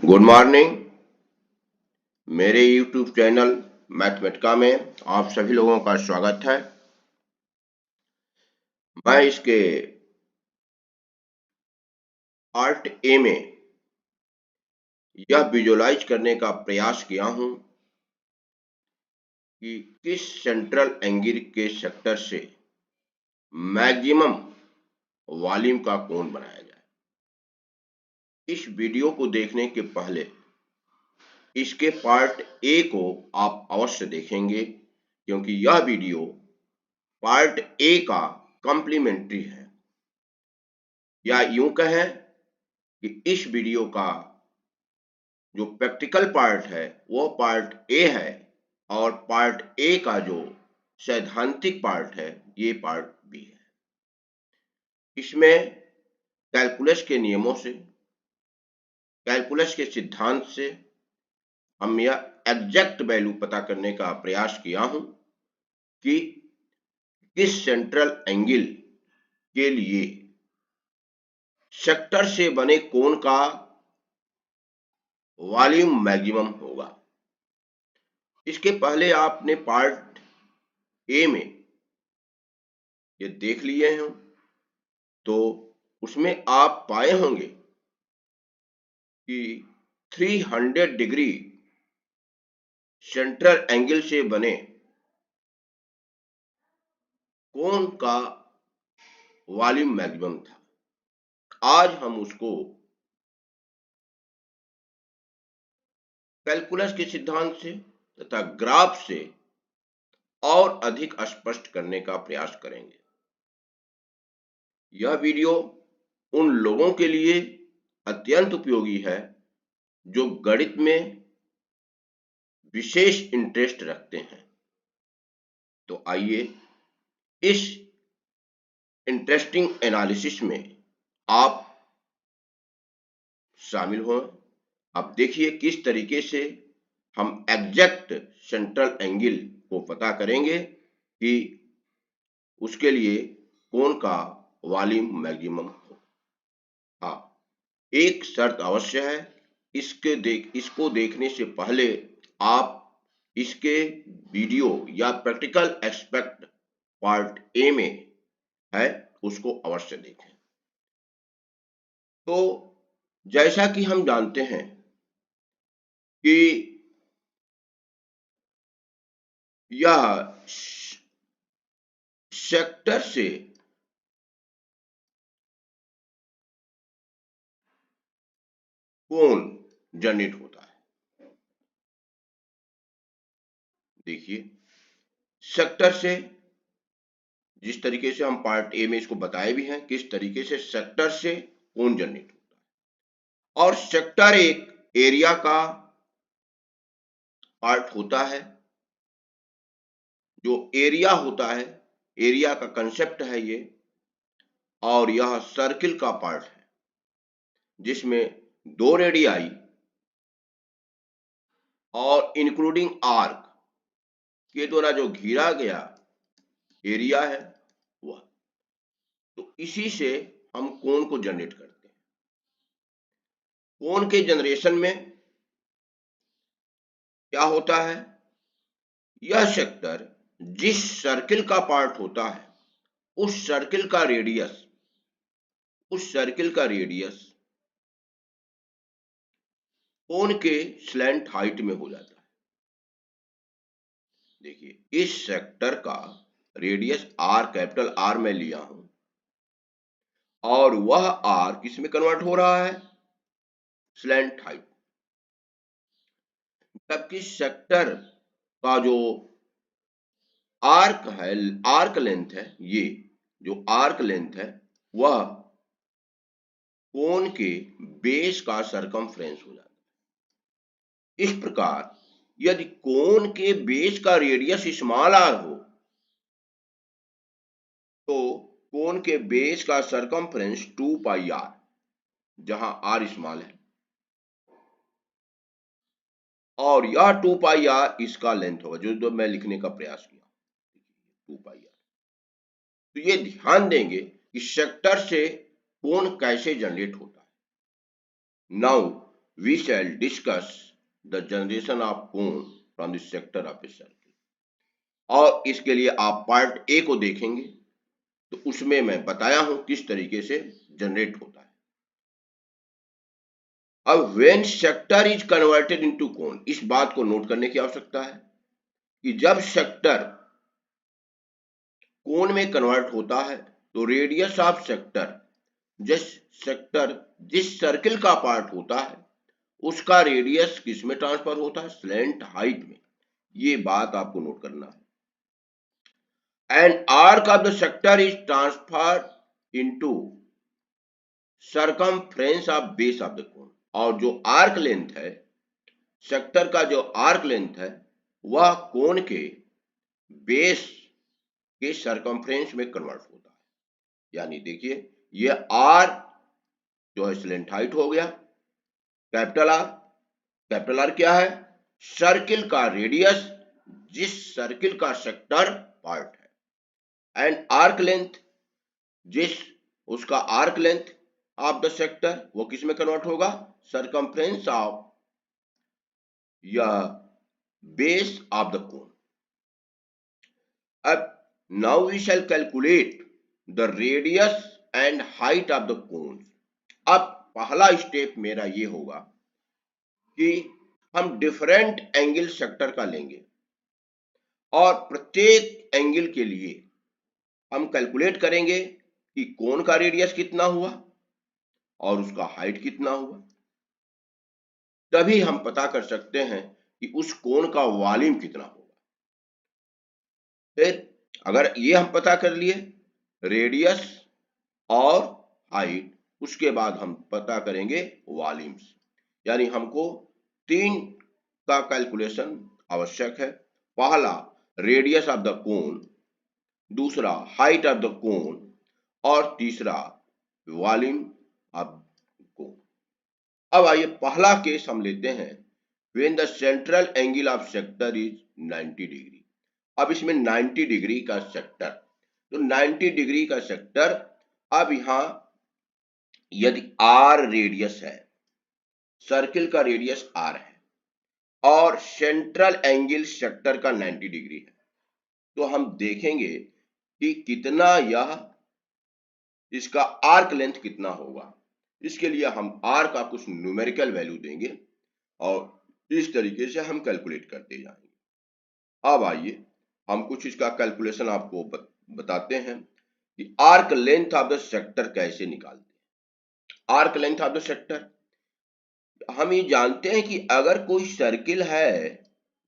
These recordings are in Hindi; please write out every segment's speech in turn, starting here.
Good morning. मेरे YouTube चैनल मैथमेटिका में आप सभी लोगों का स्वागत है। मैं इसके पार्ट ए में यह विजुलाइज करने का प्रयास किया हूं कि किस सेंट्रल एंगल के सेक्टर से मैक्सिमम वॉल्यूम का कोण बनाया जाए। इस वीडियो को देखने के पहले इसके पार्ट ए को आप अवश्य देखेंगे, क्योंकि यह वीडियो पार्ट ए का कॉम्प्लीमेंट्री है, या यूं कहें कि इस वीडियो का जो प्रैक्टिकल पार्ट है वो पार्ट ए है और पार्ट ए का जो सैद्धांतिक पार्ट है ये पार्ट बी है। इसमें कैलकुलस के नियमों से, कैलकुलस के सिद्धांत से हम यह एग्जैक्ट वैल्यू पता करने का प्रयास किया हूं कि किस सेंट्रल एंगल के लिए सेक्टर से बने कोण का वॉल्यूम मैक्सिमम होगा। इसके पहले आपने पार्ट ए में ये देख लिए हैं, तो उसमें आप पाए होंगे कि 300 डिग्री सेंट्रल एंगल से बने कोण का वॉल्यूम मैक्सिमम था। आज हम उसको कैलकुलस के सिद्धांत से तथा ग्राफ से और अधिक स्पष्ट करने का प्रयास करेंगे। यह वीडियो उन लोगों के लिए अत्यंत उपयोगी है जो गणित में विशेष इंटरेस्ट रखते हैं। तो आइए इस इंटरेस्टिंग एनालिसिस में आप शामिल हों। अब देखिए किस तरीके से हम एग्जैक्ट सेंट्रल एंगल को पता करेंगे कि उसके लिए कोण का वॉल्यूम मैक्सिमम हो। हाँ, एक शर्त अवश्य है। इसको देखने से पहले आप इसके वीडियो या प्रैक्टिकल एस्पेक्ट पार्ट ए में है उसको अवश्य देखें। तो जैसा कि हम जानते हैं कि यह सेक्टर से कोण जनरेट होता है। देखिए सेक्टर से, जिस तरीके से हम पार्ट ए में इसको बताए भी हैं किस तरीके से सेक्टर से कोण जनरेट होता है। और सेक्टर एक एरिया का पार्ट होता है। जो एरिया होता है, एरिया का कंसेप्ट है ये, और यह सर्किल का पार्ट है जिसमें दो रेडियाई और इंक्लूडिंग आर्क के द्वारा जो घिरा गया एरिया है वह। तो इसी से हम कोण को जनरेट करते हैं। कोण के जनरेशन में क्या होता है, यह सेक्टर जिस सर्किल का पार्ट होता है उस सर्किल का रेडियस कोण के स्लैंट हाइट में हो जाता है। देखिए इस सेक्टर का रेडियस आर, कैपिटल आर में लिया हूं, और वह आर किस में कन्वर्ट हो रहा है, स्लैंट हाइट। जबकि सेक्टर का जो आर्क है, आर्क लेंथ है, ये जो आर्क लेंथ है वह कोण के बेस का सरकमफ्रेंस हो जाता है। इस प्रकार यदि कोण के बेस का रेडियस स्मॉल आर हो तो कोण के बेस का सरकमफ्रेंस 2 पाई आर, जहां आर स्मॉल है, और यह 2 पाई आर इसका लेंथ होगा जो मैं लिखने का प्रयास किया, 2 पाई आर। तो ये ध्यान देंगे कि सेक्टर से कोण कैसे जनरेट होता है। Now we shall discuss the generation of cone from the sector of a circle. और इसके लिए आप पार्ट ए को देखेंगे तो उसमें मैं बताया हूं किस तरीके से जनरेट होता है। अब when sector is converted into cone, इस बात को नोट करने की आवश्यकता है कि जब सेक्टर कोन में कन्वर्ट होता है तो रेडियस ऑफ सेक्टर जिस सर्किल का पार्ट होता है उसका रेडियस किस में ट्रांसफर होता है, स्लैंट हाइट में। ये बात आपको नोट करना है। And arc of the sector is transferred into circumference of base of the कोन। और जो आर्क लेंथ है, सेक्टर का जो आर्क लेंथ है वह कोन के बेस के सर्कमफ्रेंस में कन्वर्ट होता है। यानी देखिए ये आर जो है स्लैंट हाइट हो गया, कैपिटल आर क्या है, सर्किल का रेडियस जिस सर्किल का सेक्टर पार्ट है, एंड आर्क लेंथ उसका arc length of the sector वो किस में कन्वर्ट होगा, सर्कमफ्रेंस ऑफ या बेस ऑफ द कोन। अब now we shall calculate the radius and height of the cone. अब पहला स्टेप मेरा ये होगा कि हम डिफरेंट एंगल सेक्टर का लेंगे और प्रत्येक एंगल के लिए हम कैलकुलेट करेंगे कि कोन का रेडियस कितना हुआ और उसका हाइट कितना हुआ। तभी हम पता कर सकते हैं कि उस कोन का वॉल्यूम कितना होगा। फिर अगर ये हम पता कर लिए रेडियस और हाइट, उसके बाद हम पता करेंगे वॉल्यूम्स। यानी हमको 3 का कैलकुलेशन आवश्यक है। पहला रेडियस ऑफ द कोन, दूसरा हाइट ऑफ द कोन और तीसरा वॉल्यूम ऑफ कोन। अब आइए पहला केस हम लेते हैं, when the central angle of sector is 90 degree. अब इसमें 90 डिग्री का सेक्टर, तो 90 डिग्री का सेक्टर, अब यहां यदि आर रेडियस है, सर्किल का रेडियस आर है और सेंट्रल एंगल सेक्टर का 90 डिग्री है, तो हम देखेंगे कि कितना यह इसका आर्क लेंथ कितना होगा। इसके लिए हम आर का कुछ न्यूमेरिकल वैल्यू देंगे और इस तरीके से हम कैलकुलेट करते जाएंगे। अब आइए हम कुछ इसका कैलकुलेशन आपको बताते हैं कि arc length of the sector कैसे निकालते हैं। Arc length of the sector, हम ये जानते हैं कि अगर कोई सर्किल है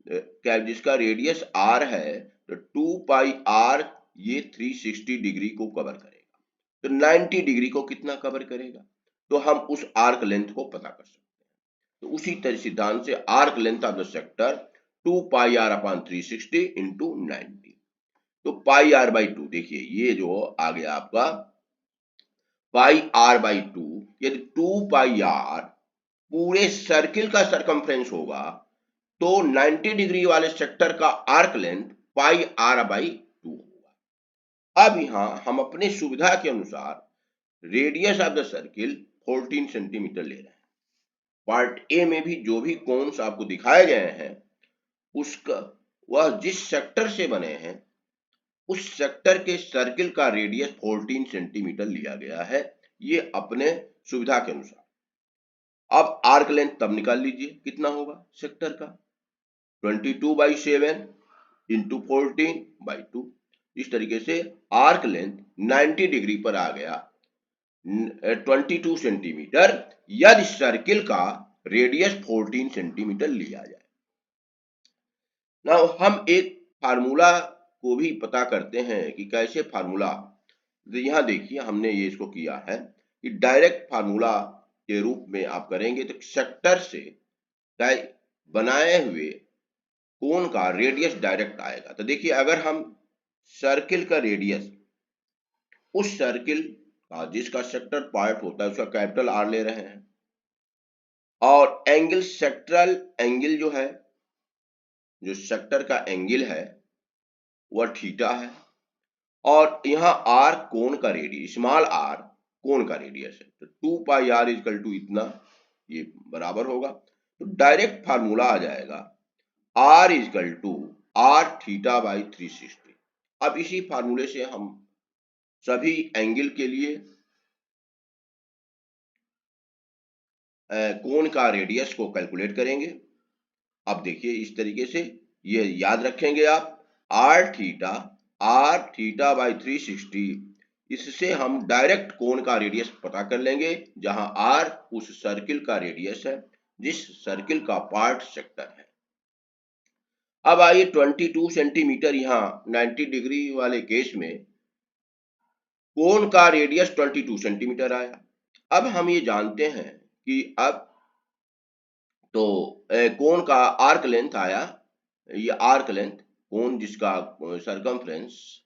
जिसका रेडियस आर है तो 2 पाई आर ये 360 डिग्री को कवर करेगा, तो 90 डिग्री को कितना कवर करेगा, तो हम उस आर्क लेंथ को पता कर सकते हैं। तो उसी तरह सिद्धांत से arc length of the sector 2 pi R upon 360 into 90, तो पाई आर बाई 2, देखिए ये जो आ गया आपका पाई आर बाई 2। यदि 2 पाई आर पूरे सर्किल का सरकमफ्रेंस होगा तो 90 डिग्री वाले सेक्टर का arc length pi R by 2 होगा। अब यहां हम अपने सुविधा के अनुसार radius of the circle 14 centimetre ले रहे हैं। पार्ट ए में भी जो भी कोन्स आपको दिखाए गए हैं उसका वह जिस सेक्टर से बने हैं उस सेक्टर के सर्किल का रेडियस 14 सेंटीमीटर लिया गया है, ये अपने सुविधा के अनुसार। अब आर्क लेंथ तब निकाल लीजिए कितना होगा सेक्टर का, 22/7 इंटू 14/2। इस तरीके से आर्क लेंथ 90 डिग्री पर आ गया 22 सेंटीमीटर यदि सर्किल का रेडियस 14 सेंटीमीटर लिया जाए। नाउ हम एक फार्मूला को भी पता करते हैं कि कैसे फार्मूला, तो यहां देखिए हमने ये इसको किया है कि डायरेक्ट फार्मूला के रूप में आप करेंगे तो सेक्टर से बनाए हुए कोन का रेडियस डायरेक्ट आएगा। तो देखिए अगर हम सर्किल का रेडियस उस सर्किल का जिसका सेक्टर पार्ट होता है उसका कैपिटल आर ले रहे हैं और एंगल सेक्टरल एंगल जो है जो सेक्टर का एंगल है वह थीटा है और यहाँ आर कोन का रेडियस, स्मॉल आर कोन का रेडियस है, तो 2 पाई आर इक्वल टू इतना ये बराबर होगा। तो डायरेक्ट फार्मूला आ जाएगा R is equal to R theta by 360। अब इसी फार्मूले से हम सभी एंगल के लिए कोण का रेडियस को कैलकुलेट करेंगे। अब देखिए इस तरीके से ये याद रखेंगे आप, R थीटा बाई 360, इससे हम डायरेक्ट कोण का रेडियस पता कर लेंगे, जहां R उस सर्किल का रेडियस है जिस सर्किल का पार्ट सेक्टर है। अब आइए 22 सेंटीमीटर यहाँ 90 डिग्री वाले केस में कोण का रेडियस 22 सेंटीमीटर आया। अब हम ये जानते हैं कि अब तो कोण का आर्क लेंथ आया, ये आर्क लेंथ, कोण जिसका सरकमफ्रेंस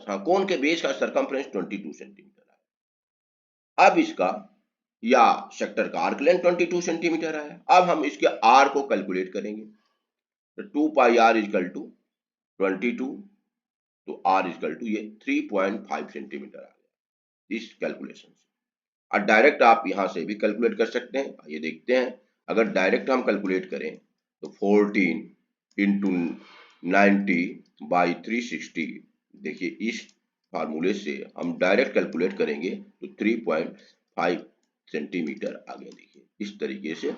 हाँ, कोण के बेस का सरकमफ्रेंस 22 सेंटीमीटर आया। अब इसका या सेक्टर का आर्क लेंथ 22 सेंटीमीटर आया। अब हम इसके आर को कैलकुलेट करेंगे, तो 2 पाई आर इजकल टू 22, तो आर इजकल टू ये 3.5 सेंटीमीटर आ गया इस कैलकुलेशन से। और डायरेक्ट आप यहां से भी कैलकुलेट कर सकते हैं। ये देखते हैं, अगर डायरेक्ट हम कैलकुलेट करें तो 14 इंटू 90 बाई 360, देखिए इस फार्मूले से हम डायरेक्ट कैलकुलेट करेंगे तो 3.5 सेंटीमीटर आ गया। देखिए इस तरीके से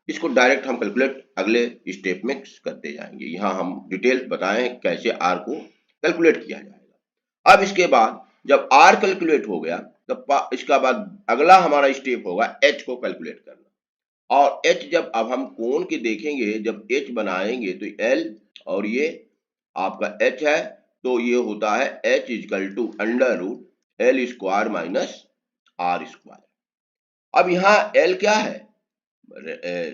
इसको डायरेक्ट हम कैलकुलेट अगले स्टेप में करते जाएंगे। यहाँ हम डिटेल बताएं कैसे आर को कैलकुलेट किया जाएगा। अब इसके बाद जब आर कैलकुलेट हो गया, तब इसका बाद अगला हमारा स्टेप होगा एच को कैलकुलेट करना। और एच जब अब हम कोण के देखेंगे, जब एच बनाएंगे तो एल और ये आपका एच है, तो ये होता है H is equal to under root L square minus R square. अब यहाँ एल क्या है,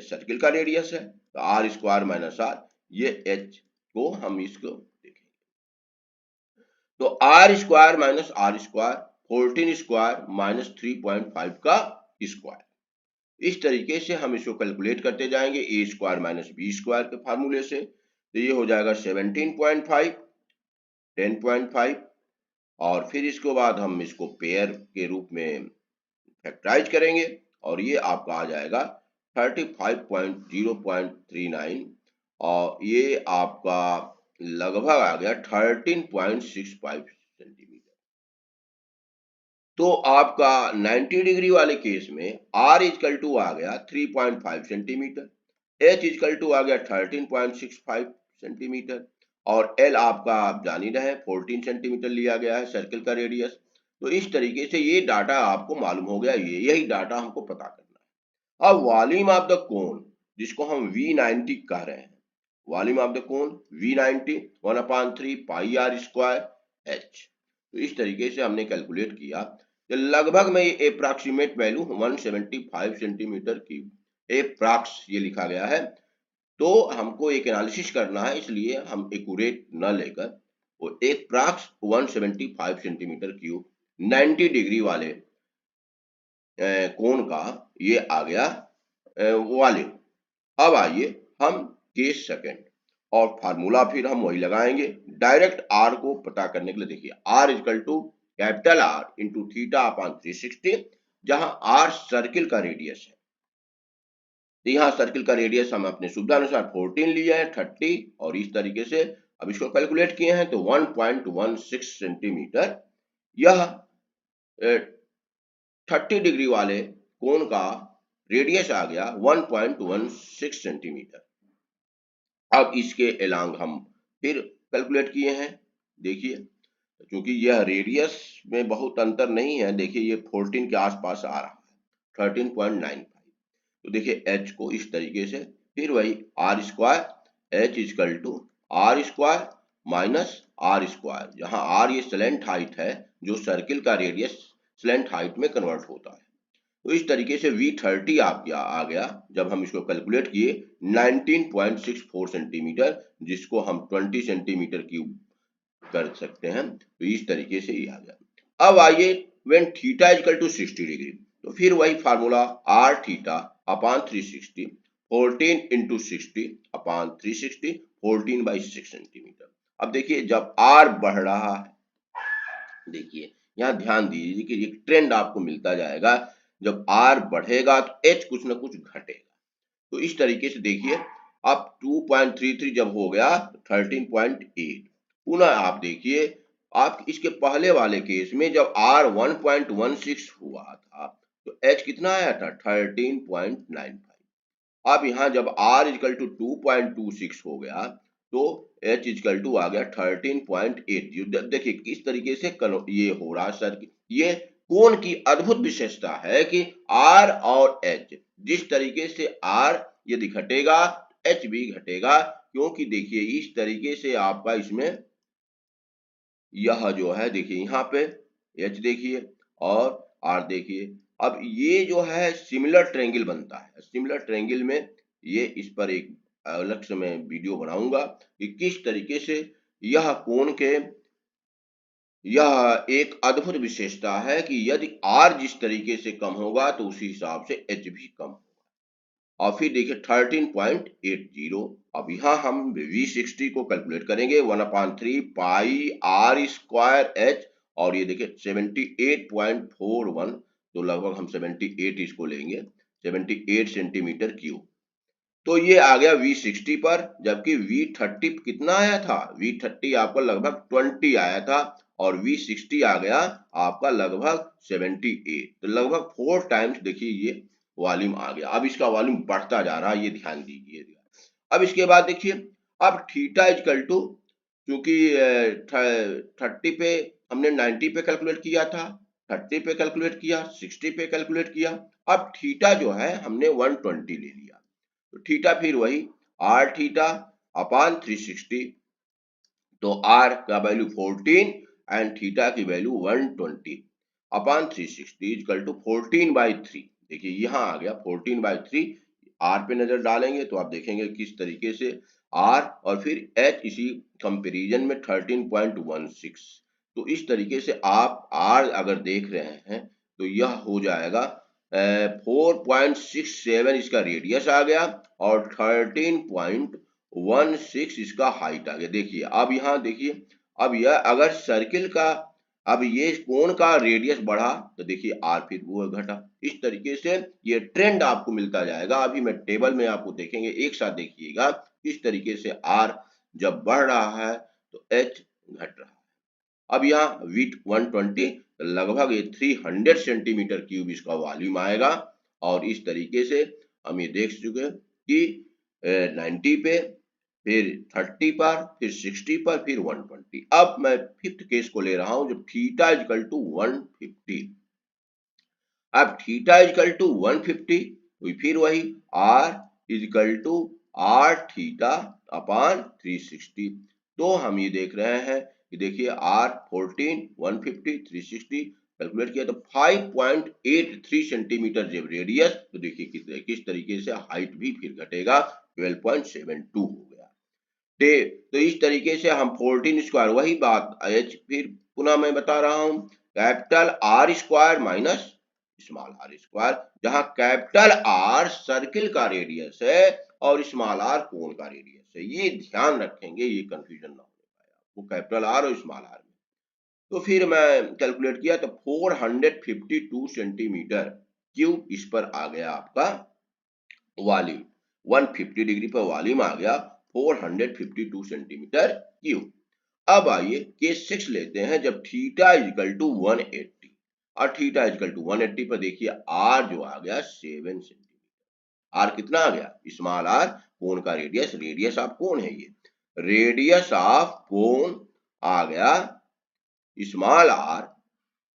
सर्किल का रेडियस है, तो आर स्क्वायर माइनस आर, ये एच को हम इसको देखेंगे, तो R square minus R square 14 square minus 3.5 का स्क्वायर। इस तरीके से हम इसको कैलकुलेट करते जाएंगे ए स्क्वायर माइनस बी स्क्वायर के फार्मूले से। तो ये हो जाएगा 17.5, 10.5, और फिर इसके बाद हम इसको पेयर के रूप में फैक्टराइज करेंगे और ये आपका आ जाएगा 35.0.39, और ये आपका लगभग आ गया 13.65 सेंटीमीटर। तो आपका 90 डिग्री वाले केस में R इजकल टू आ गया 3.5 सेंटीमीटर, H इजकल टू आ गया 13.65 सेंटीमीटर, और L आपका आप जान ही रहे 14 सेंटीमीटर लिया गया है सर्किल का रेडियस। तो इस तरीके से ये डाटा आपको मालूम हो गया, यही डाटा हमको पता करना है। अब वॉल्यूम ऑफ द कोन, जिसको हम V90 कह रहे हैं, volume of the cone V90 1/3 pi are square H। तो इस तरीके से हमने कैलकुलेट किया कि लगभग में ये approximate value 175 centimetre cube, approx ये लिखा गया है। तो हमको एक एनालिसिस करना है, इसलिए हम एक्यूरेट न लेकर वो एप्रॉक्स 175 सेंटीमीटर क्यूब 90 डिग्री वाले कोण का ये आ गया वॉल्यूम। अब आइए हम केस सेकंड, और फार्मूला फिर हम वही लगाएंगे डायरेक्ट आर को पता करने के लिए। देखिए R is equal to capital R into theta upon 360, जहां आर सर्किल का रेडियस है। तो यहाँ सर्किल का रेडियस हम अपने सुविधानुसार 14 लिए हैं, 30, और इस तरीके से अब इसको कैलकुलेट किए हैं तो 1.16 सेंटीमीटर यह 30 डिग्री वाले कोण का रेडियस आ गया 1.16 सेंटीमीटर। अब इसके एलांग हम फिर कैलकुलेट किए हैं। देखिए क्योंकि यह रेडियस में बहुत अंतर नहीं है, देखिए ये 14 के आसपास आ रहा है 13.95। तो देखिए h को इस तरीके से, फिर वही R square H is equal to R square minus R square, जहां आर ये स्लेंट हाइट है जो सर्किल का रेडियस स्लेंट हाइट में कन्वर्ट होता है। तो इस तरीके से V30 आ गया जब हम इसको कैलकुलेट किए 19.64 सेंटीमीटर, जिसको हम 20 सेंटीमीटर क्यूब कर सकते हैं। तो इस तरीके से ये आ गया। अब आइए when theta equal to 60 degree, तो फिर वही formula R theta upon 360, 14 into 60 upon 360, 14/6 centimetre. अब देखिए जब आर बढ़ रहा है, देखिए यहाँ ध्यान दीजिए कि एक ट्रेंड आपको मिलता जाएगा, जब आर बढ़ेगा तो एच कुछ ना कुछ घटेगा। तो इस तरीके से देखिए, अब 2.33 जब हो गया 13.8, पुनः आप देखिए, आप इसके पहले वाले केस में जब R 1.16 हुआ था तो H कितना आया था 13.95। अब यहाँ जब R इक्वल टू 2.26 हो गया तो H इक्वल टू आ गया 13.80। देखिए किस तरीके से ये हो रहा सर, ये कोण की अद्भुत विशेषता है कि R और H जिस तरीके से R यदि घटेगा H भी घटेगा, क्योंकि देखिए इस तरीके से आपका इसमें यह जो है देखिए यहाँ पे H देखिए और R देखिए। अब ये जो है सिमिलर ट्रायंगल बनता है। सिमिलर ट्रायंगल में ये इस पर एक अलग से मैं वीडियो बनाऊंगा कि किस तरीके से यह कोण के, यह एक अद्भुत विशेषता है कि यदि R जिस तरीके से कम होगा तो उसी हिसाब से H भी कम होगा। और फिर देखिए 13.80। अब यहाँ हम V60 को कैलकुलेट करेंगे 1/3 पाई R स्क्वायर H, और ये देखिए 78.41, तो लगभग हम 78 इसको लेंगे, 78 सेंटीमीटर क्यूब। तो ये आ गया V60 पर, जबकि V30 कितना आया था, V30 आपका लगभग 20 आया था और V60 आ गया आपका लगभग 78। तो लगभग 4 टाइम्स देखिए ये वॉल्यूम आ गया। अब इसका वॉल्यूम बढ़ता जा रहा है, ये ध्यान दीजिए। अब इसके बाद देखिए, अब थीटा इक्वल टू, क्योंकि 30 पे हमने 90 पे कैलकुलेट किया था, 30 पे कैलकुलेट किया, 60 पे कैलकुलेट किया, अब थीटा जो है हमने 120 ले लिया। तो थीटा फिर वही r थीटा अपान 360, तो r का वैल्यू 14 एंड थीटा की वैल्यू 120 अपान 360 इक्वल टू 14/3। देखिए यहाँ आ गया 14/3। r पे नजर डालेंगे तो आप देखेंगे किस तरीके से r और फिर h इसी कंपैरिजन में 13.16। तो इस तरीके से आप r अगर देख रहे हैं तो यह हो जाएगा 4.67 इसका रेडियस आ गया और 13.16 इसका हाइट आ गया। देखिए अब यहाँ देखिए, अब यह अगर सर्किल का, अब ये कोण का रेडियस बढ़ा तो देखिए आर फिर वो घटा। इस तरीके से ये ट्रेंड आपको मिलता जाएगा। अभी मैं टेबल में आपको देखेंगे, एक साथ देखिएगा किस तरीके से आर जब बढ़ रहा है तो एच घट रहा है। अब यहाँ वीट 120 लगभग ये 300 सेंटीमीटर क्यूब इसका वॉल्यूम आएगा। और इस तरीके से हम ये देख चुके कि 90 पे, फिर 30 पर, फिर 60 पर, फिर 120। अब मैं फिफ्थ केस को ले रहा हूं जब थीटा इक्वल टू 150। अब थीटा इक्वल टू 150 तो फिर वही r equal to r theta upon 360। तो हम ये देख रहे हैं कि देखिए r 14, 150, 360 कैलकुलेट किया तो 5.83 सेंटीमीटर जब रेडियस, तो देखिए किस तरीके से हाइट भी फिर घटेगा, 12.72 हो गया। तो इस तरीके से हम 14 स्क्वायर, वही बात h, फिर पुनः मैं बता रहा हूं capital R square minus small r square, जहां कैपिटल R सर्किल का रेडियस है और स्मॉल r कोण का रेडियस है। ये ध्यान रखेंगे, ये कंफ्यूजन ना हो पाए आपको कैपिटल R और स्मॉल r में। तो फिर मैं कैलकुलेट किया तो 452 सेंटीमीटर क्यूब इस पर आ गया आपका वॉल्यूम। 150 डिग्री पर वॉल्यूम आ गया 452 सेंटीमीटर क्यूब। अब आइए केस 6 लेते हैं जब थीटा इक्वल टू 180 और थीटा इक्वल टू 180 पर देखिए आर जो आ गया 7 सेंटीमीटर। आर कितना आ गया, स्मॉल आर कोण का रेडियस, रेडियस ऑफ कोण है ये, रेडियस ऑफ कोण आ गया स्मॉल आर,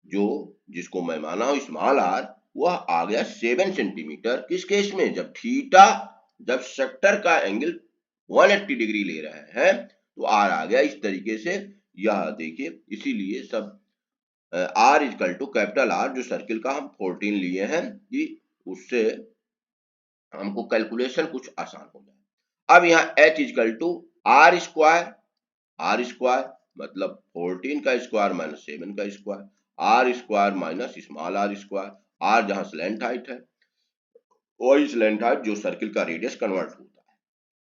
जो जिसको मैं माना हूं स्मॉल आर, वह आ गया 7 सेंटीमीटर। किस केस में, जब थीटा, जब सेक्टर का एंगल 180 डिग्री ले रहे हैं तो आर आ गया इस तरीके से। यह देखिए इसीलिए सब R equal to capital R, जो सर्किल का हम 14 लिए हैं कि उससे हमको कैलकुलेशन कुछ आसान हो जाए। अब यहाँ h equal to R square, R square मतलब 14 का स्क्वायर माइनस 7 का square, R square minus small R square, R जहां स्लैंट हाइट है वही स्लैंट हाइट जो सर्किल का रेडियस कन्वर्ट होता है।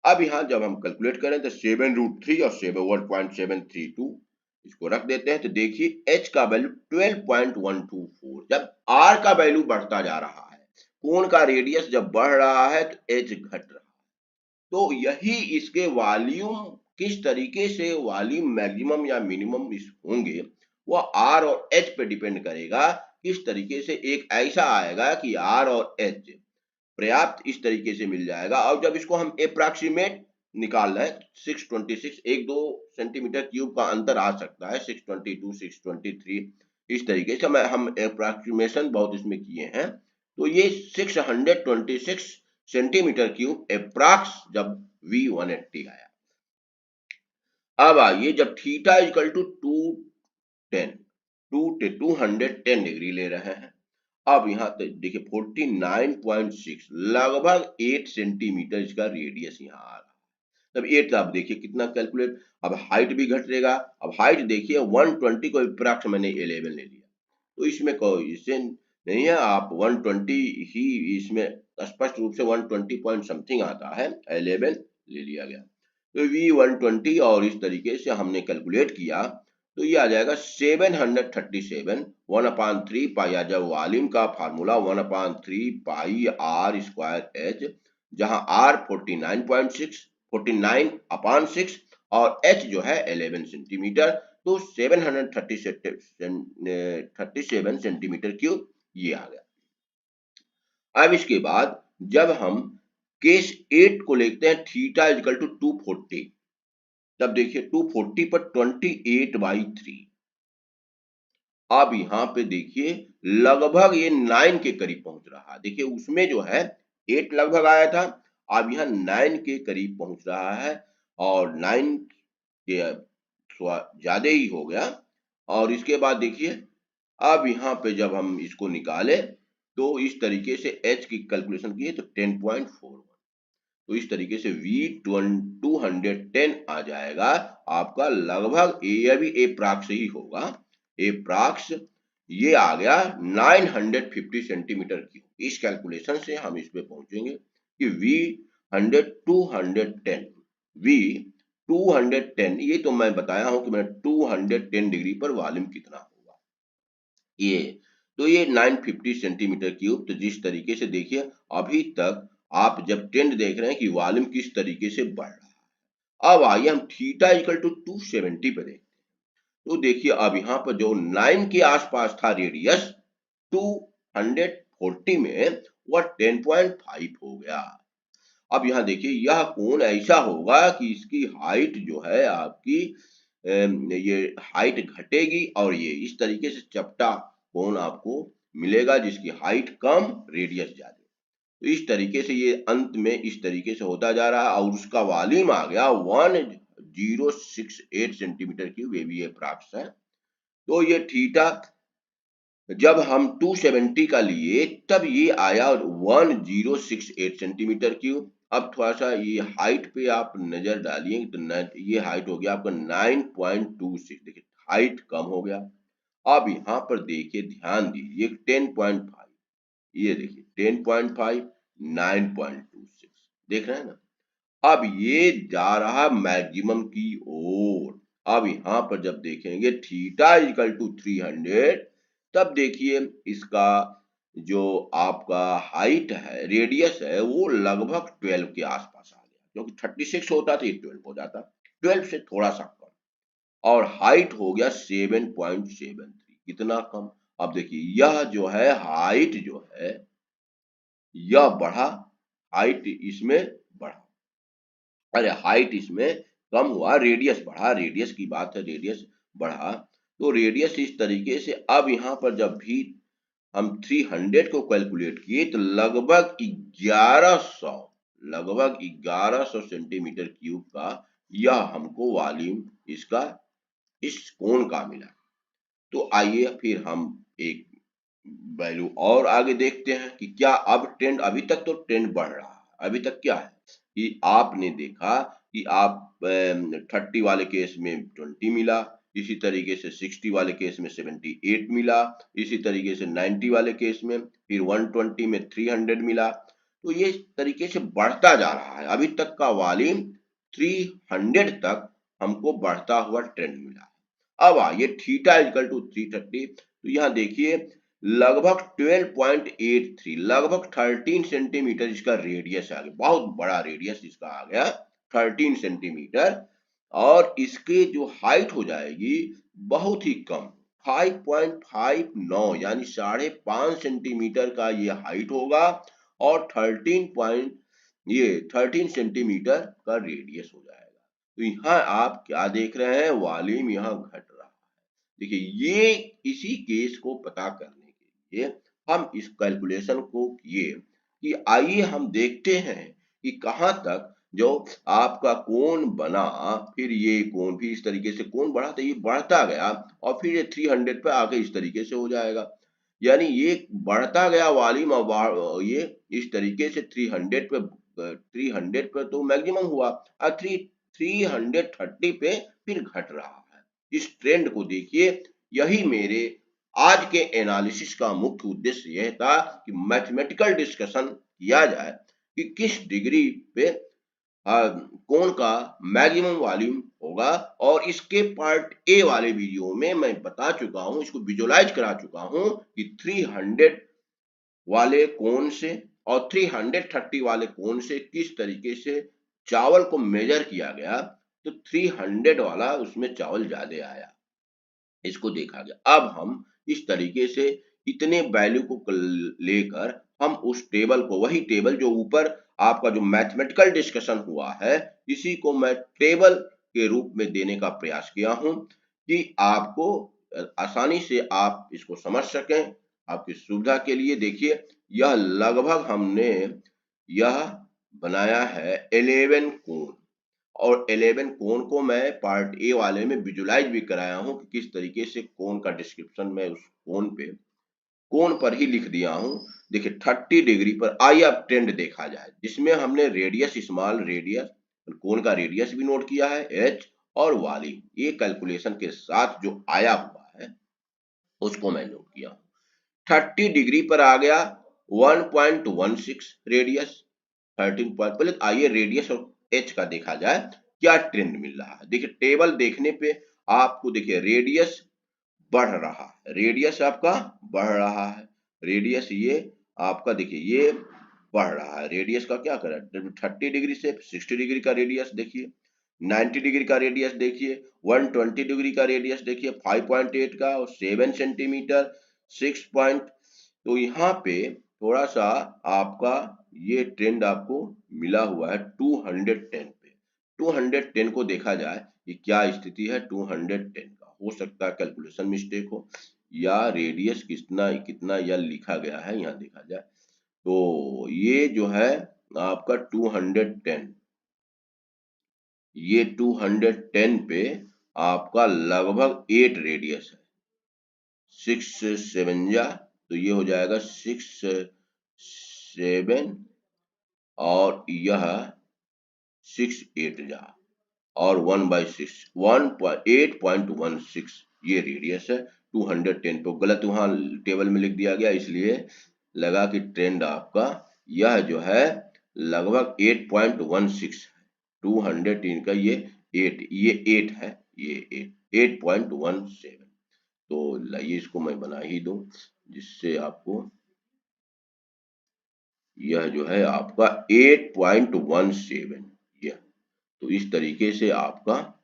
अब यहाँ जब हम कैलकुलेट करें तो 7√3 और 1.732 इसको रख देते हैं तो देखिए H का वैल्यू 12.124। जब R का वैल्यू बढ़ता जा रहा है, कोण का रेडियस जब बढ़ रहा है तो H घट रहा है। तो यही इसके वॉल्यूम किस तरीके से वॉल्यूम मैक्सिमम या मिनिमम होंगे वो R और H पे डिपेंड करेगा। किस तरीके से एक ऐसा आएगा कि R और H पर्याप्त इस तरीके से मिल जाएगा। और जब इसको हम अप्रॉक्सीमेट निकाल रहे हैं 626, 1-2 सेंटीमीटर क्यूब का अंतर आ सकता है, 622, 623 इस तरीके से हम अप्रॉक्सीमेशन बहुत इसमें किए हैं। तो ये 626 सेंटीमीटर क्यूब अप्रॉक्स जब V180 आया। अब आइए जब थीटा इक्वल टू 210 डिग्री ले रहे हैं, अब यहाँ देखिए 49.6 लगभग 8 सेंटीमीटर इसका रेडियस यहाँ आ रहा है। तब 8 आप देखिए कितना कैलकुलेट, अब हाइट भी घटेगा। अब हाइट देखिए 120 को अप्रॉक्स मैंने 11 ले लिया, तो इसमें कोई इससे नहीं है, आप 120 ही इसमें स्पष्ट रूप से 120 पॉइंट समथिंग आता है, 11 ले लिया गया। तो V120 और इस तरीके से हमने कैलकुलेट किया तो ये आ जाएगा 737 1/3 पाई, जब वॉल्यूम का फार्मूला 1/3 पाई R स्क्वायर H, जहां R 49/6 और H जो है 11 सेंटीमीटर, तो 737 सेंटीमीटर क्यूब ये आ गया। अब इसके बाद जब हम केस 8 को लेते हैं, थीटा इक्वल टू 240, तब देखिए 240 पर 28/3। अब यहाँ पे देखिए लगभग ये 9 के करीब पहुंच रहा है। देखिए उसमें जो है 8 लगभग आया था, अब यहाँ 9 के करीब पहुंच रहा है और 9 के ज्यादा ही हो गया। और इसके बाद देखिए अब यहाँ पे जब हम इसको निकाले तो इस तरीके से H की कैलकुलेशन किए तो 10.41, तो इस तरीके से V210 आ जाएगा आपका लगभग, ये भी अप्रॉक्स ही होगा, अप्रॉक्स ये आ गया 950 सेंटीमीटर क्यूब। इस कैलकुलेशन से हम इस पे पहुंचेंगे कि V210 ये तो मैं बताया हूं कि मैंने 210 डिग्री पर वॉल्यूम कितना होगा ये, तो ये 950 सेंटीमीटर क्यूब। तो जिस तरीके से देखिए अभी तक आप जब ट्रेंड देख रहे हैं कि वॉल्यूम किस तरीके से बढ़ रहा है। अब आइए हम थीटा इक्वल टू 270 पे देखते हैं, तो देखिए अब यहाँ पर जो 9 के आसपास था रेडियस 240 में वह 10.5 हो गया। अब यहाँ देखिए यह कोण ऐसा होगा कि इसकी हाइट जो है आपकी ये हाइट घटेगी और ये इस तरीके से चपटा कोण आपको मिलेगा जिसकी हाइट कम रेडियस ज्यादा। तो इस तरीके से ये अंत में इस तरीके से होता जा रहा है और उसका वॉल्यूम आ गया 1068 सेंटीमीटर क्यूब, ये भी अप्रॉक्स है। तो ये थीटा जब हम 270 का लिए तब ये आया 1068 सेंटीमीटर क्यूब। अब थोड़ा सा ये हाइट पे आप नजर डालिए तो ये हाइट हो गया आपका 9.26, देखिए हाइट कम हो गया। अब यहाँ पर देखिए ध्यान दीजिए 10.5, ये देखिए 10.5 9.26 देख रहे हैं ना। अब ये जा रहा मैक्सिमम की ओर। अब यहाँ पर जब देखेंगे थीटा इक्वल टू 300, तब देखिए इसका जो आपका हाइट है रेडियस है वो लगभग 12 के आसपास आ गया, क्योंकि 36 होता तो ये 12 हो जाता, 12 से थोड़ा सा कम। और हाइट हो गया 7.73, कितना कम। अब देखिए यह जो है हाइट जो है यह बढ़ा, हाइट इसमें बढ़ा, अरे हाइट इसमें कम हुआ, रेडियस बढ़ा, रेडियस की बात है, रेडियस बढ़ा। तो रेडियस इस तरीके से, अब यहाँ पर जब भी हम 300 को कैलकुलेट किए तो लगभग 1100 सेंटीमीटर क्यूब का यह हमको वॉल्यूम इसका इस कोण का मिला। तो आइए फिर हम एक वैल्यू और आगे देखते हैं कि क्या अब ट्रेंड, अभी तक तो ट्रेंड बढ़ रहा है। अभी तक क्या है कि आपने देखा कि आप 30 वाले केस में 20 मिला, इसी तरीके से 60 वाले केस में 78 मिला, इसी तरीके से 90 वाले केस में, फिर 120 में 300 मिला। तो ये तरीके से बढ़ता जा रहा है। अभी तक का वॉल्यूम 300 तक हमको बढ़ता हुआ ट्रेंड मिला। अब आइए थीटा इक्वल टू 330, तो यहाँ देखिए लगभग 12.83, लगभग 13 सेंटीमीटर इसका रेडियस आ गया, बहुत बड़ा रेडियस इसका आ गया 13 सेंटीमीटर। और इसके जो हाइट हो जाएगी बहुत ही कम, 5.59 यानी 5.5 सेंटीमीटर का ये हाइट होगा और 13 सेंटीमीटर का रेडियस हो जाएगा। तो यहाँ आप क्या देख रहे हैं, वॉल्यूम यहाँ घट रहा है। देखिए ये इसी केस को पता करने के लिए हम इस कैलकुलेशन को किए कि आइए हम देखते हैं कि कहाँ तक जो आपका कोण बना, फिर ये कोण भी इस तरीके से कोण बढ़ा तो ये बढ़ता गया और फिर ये 300 पे आके इस तरीके से हो जाएगा, यानी ये बढ़ता गया वॉल्यूम और ये इस तरीके से 300 पे तो मैक्सिमम हुआ और 330 पे फिर घट रहा है। इस ट्रेंड को देखिए, यही मेरे आज के एनालिसिस का मुख्य उद्देश्य यह था कि मैथमेटिकल डिस्कशन किया जाए कि किस डिग्री पे कोण का मैक्सिमम वॉल्यूम होगा। और इसके पार्ट ए वाले वीडियो में मैं बता चुका हूं, इसको विजुअलाइज करा चुका हूं कि 300 वाले कोण से और 330 वाले कोण से किस तरीके से चावल को मेजर किया गया, तो 300 वाला उसमें चावल ज्यादा आया, इसको देखा गया। अब हम इस तरीके से इतने वैल्यू को लेकर हम उस टेबल को, वही टेबल जो ऊपर आपका जो मैथमेटिकल डिस्कशन हुआ है, इसी को मैं टेबल के रूप में देने का प्रयास किया हूं कि आपको आसानी से आप इसको समझ सकें। आपकी सुविधा के लिए देखिए, यह लगभग हमने यह बनाया है 11 कोण, और 11 कोण को मैं पार्ट ए वाले में विजुलाइज भी कराया हूं कि किस तरीके से कोण का डिस्क्रिप्शन मैं उस कोण पर ही लिख दिया हूं। देखिए 30 डिग्री पर आइए अब ट्रेंड देखा जाए, जिसमें हमने रेडियस, स्मॉल रेडियस, कोण का रेडियस भी नोट किया है एच, और वॉल्यूम, ये कैलकुलेशन के साथ जो आया हुआ है उसको मैं नोट किया। 30 डिग्री पर आ गया 1.16 रेडियस, 13 पॉइंट। पहले आइए रेडियस और एच का देखा जाए क्या ट्रेंड मिल रहा है। देखिए टेबल देखने पे आपको देखिए रेडियस बढ़ रहा है, रेडियस आपका बढ़ रहा है, रेडियस ये आपका देखिए ये बढ़ रहा है। रेडियस का क्या कर रहा है, 30 डिग्री से 60 डिग्री का रेडियस देखिए, 90 डिग्री का रेडियस देखिए, 120 डिग्री का रेडियस देखिए 5.8 का, और 7 सेंटीमीटर 6 पॉइंट। तो यहाँ पे थोड़ा सा आपका ये ट्रेंड आपको मिला हुआ है 210 पे। 210 को देखा जाए कि क्या स्थिति है 210 का। हो सकता है कैलकुलेशन मिस्टेक हो, या रेडियस कितना कितना या लिखा गया है, यहाँ देखा जाए तो ये जो है आपका 210, ये 210 पे आपका लगभग 8 रेडियस है, 6 7 जा, तो ये हो जाएगा 6 7 और यह 6 8 जा और 1/6 8.16 ये रेडियस है। 210 पे गलत वहां टेबल में लिख दिया गया, इसलिए लगा कि ट्रेंड आपका यह जो है लगभग 8.16 है। 210 का ये 8 है, ये 8.17। तो लाइए इसको मैं बना ही दूं, जिससे आपको यह जो है आपका 8.17 यह, तो इस तरीके से आपका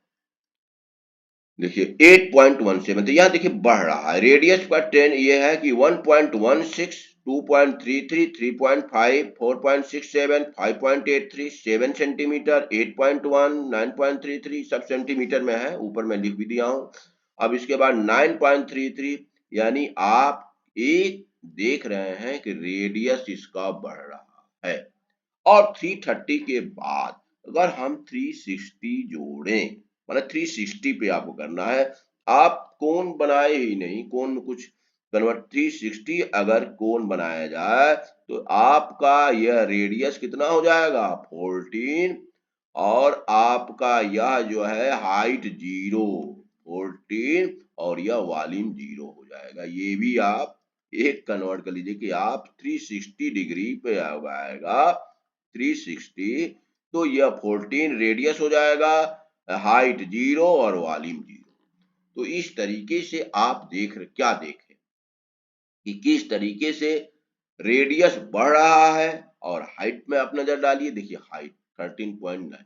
देखिए 8.17, तो यहाँ देखिए बढ़ रहा है। रेडियस का ट्रेंड ये है कि 1.16, 2.33, 3.5, 4.67, 5.83, 7 सेंटीमीटर, 8.1, 9.33 सब सेंटीमीटर में है, ऊपर मैं लिख भी दिया हूँ। अब इसके बाद 9.33, यानी आप एक देख रहे हैं कि रेडियस इसका बढ़ रहा है। और 330 के बाद अगर हम 360 जोड़ें, मतलब 360 पे आपको करना है, आप कोण बनाए ही नहीं, कोण में कुछ कन्वर्ट, 360 अगर कोण बनाया जाए तो आपका यह रेडियस कितना हो जाएगा 14, और आपका यह जो है हाइट 0 14, और यह वॉल्यूम 0 हो जाएगा। ये भी आप एक कन्वर्ट कर लीजिए कि आप 360 डिग्री पे आएगा 360, तो यह 14 रेडियस हो जाएगा, हाइट 0 और वॉल्यूम 0। तो इस तरीके से आप क्या देखें कि किस तरीके से रेडियस बढ़ रहा है। और हाइट में आप नजर डालिए, देखिए हाइट 13.9,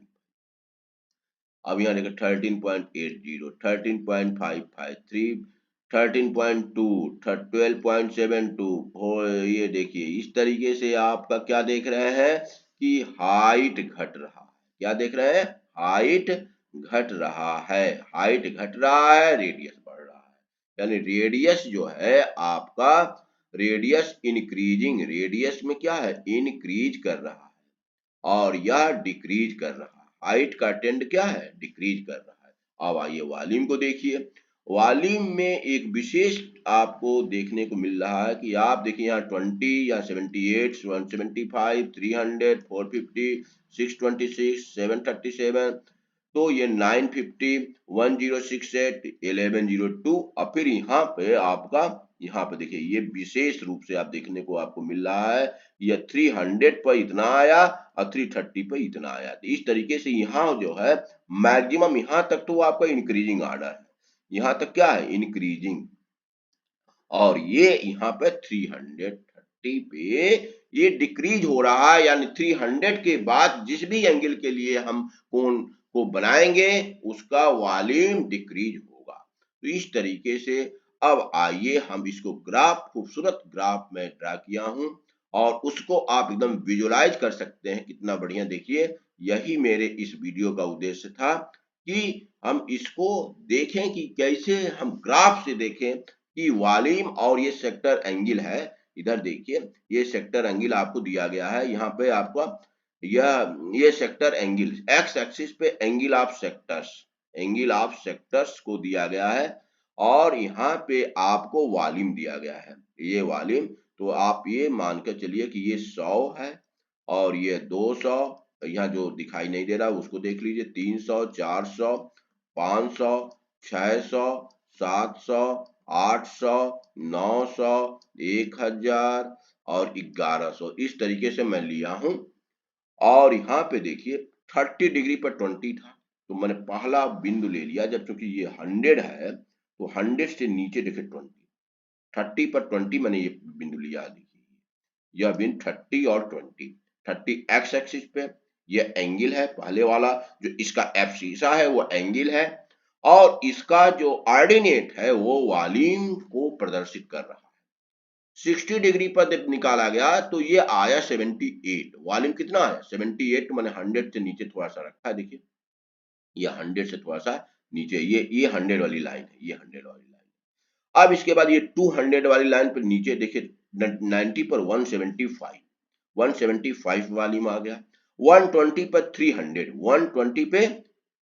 अब यहाँ देखिए 13.80, 13.553, 13.2, 12.72, ये देखिए इस तरीके से आपका क्या देख रहे हैं कि हाइट घट रहा है। क्या देख रहे हैं? हाइट घट रहा है। हाइट घट रहा है, रेडियस बढ़ रहा है। यानी रेडियस जो है आपका, रेडियस इंक्रीजिंग, रेडियस में क्या है? इंक्रीज कर रहा है और यह डिक्रीज कर रहा है। हाइट का ट्रेंड क्या है? डिक्रीज कर रहा है। अब आइए वॉल्यूम को देखिए। वॉल्यूम में एक विशेष आपको देखने को मिल रहा है कि आप देखिए यहाँ 20 या 78, 175, 300, 450, 626, 737, तो ये 950, 1068, 1102 और फिर यहाँ पे आपका, यहाँ पे देखिए ये विशेष रूप से आप देखने को आपको मिल रहा है, यह 300 पर इतना आया और 330 पर इतना आया। तो इस तरीके से यहाँ जो है मैक्सिमम, यहाँ तक तो आपका इंक्रीजिंग ऑर्डर है, यहाँ तक क्या है? इंक्रीजिंग। और ये यहाँ पे 330 पे ये डिक्रीज हो रहा है, यानी 300 के बाद जिस भी एंगल के लिए हम कोण को बनाएंगे उसका वॉल्यूम डिक्रीज होगा। तो इस तरीके से अब आइए हम इसको ग्राफ, खूबसूरत ग्राफ में ड्रा किया हूं और उसको आप एकदम विजुलाइज कर सकते हैं। कितना बढ़िया, देखिए यही मेरे इस वीडियो का उद्देश्य था कि हम इसको देखें कि कैसे हम ग्राफ से देखें कि वॉल्यूम और ये सेक्टर एंगल है। इधर देखिए ये सेक्टर एंगल आपको दिया गया है, यहाँ पे आपका ये सेक्टर एंगल, एक्स एक्सिस पे angle of sectors, angle of sectors को दिया गया है और यहाँ पे आपको वॉल्यूम दिया गया है, ये वॉल्यूम। तो आप ये मान कर चलिए कि ये 100 है और ये 200, यहाँ जो दिखाई नहीं दे रहा उसको देख लीजिए, 300, 400, 500, 600, 700, 800, 900, 1000 और 1100, इस तरीके से मैं लिया हूं। और यहाँ पे देखिए 30 डिग्री पर 20 था, तो मैंने पहला बिंदु ले लिया। जब चूंकि ये 100 है तो 100 से नीचे देखिए 20, 30 पर 20 मैंने ये बिंदु लिया। देखिए यह बिंदु 30 और 20, 30 एक्स एक्सिस पे यह एंगल है पहले वाला, जो इसका एफ शीशा है वो एंगल है और इसका जो ऑर्डिनेट है वो वॉल्यूम को प्रदर्शित कर रहा है। 60 डिग्री पर जब निकाला गया तो ये आया 78, वॉल्यूम कितना आया? 78, मैंने 100 से नीचे थोड़ा सा रखा है, देखिए ये 100 से थोड़ा सा नीचे, ये 100 वाली लाइन है, ये 100 वाली लाइन। अब इसके बाद ये 200 वाली लाइन पर नीचे देखिए 90 पर 175, 175 वॉल्यूम आ गया। 120 पर 300, 120 पे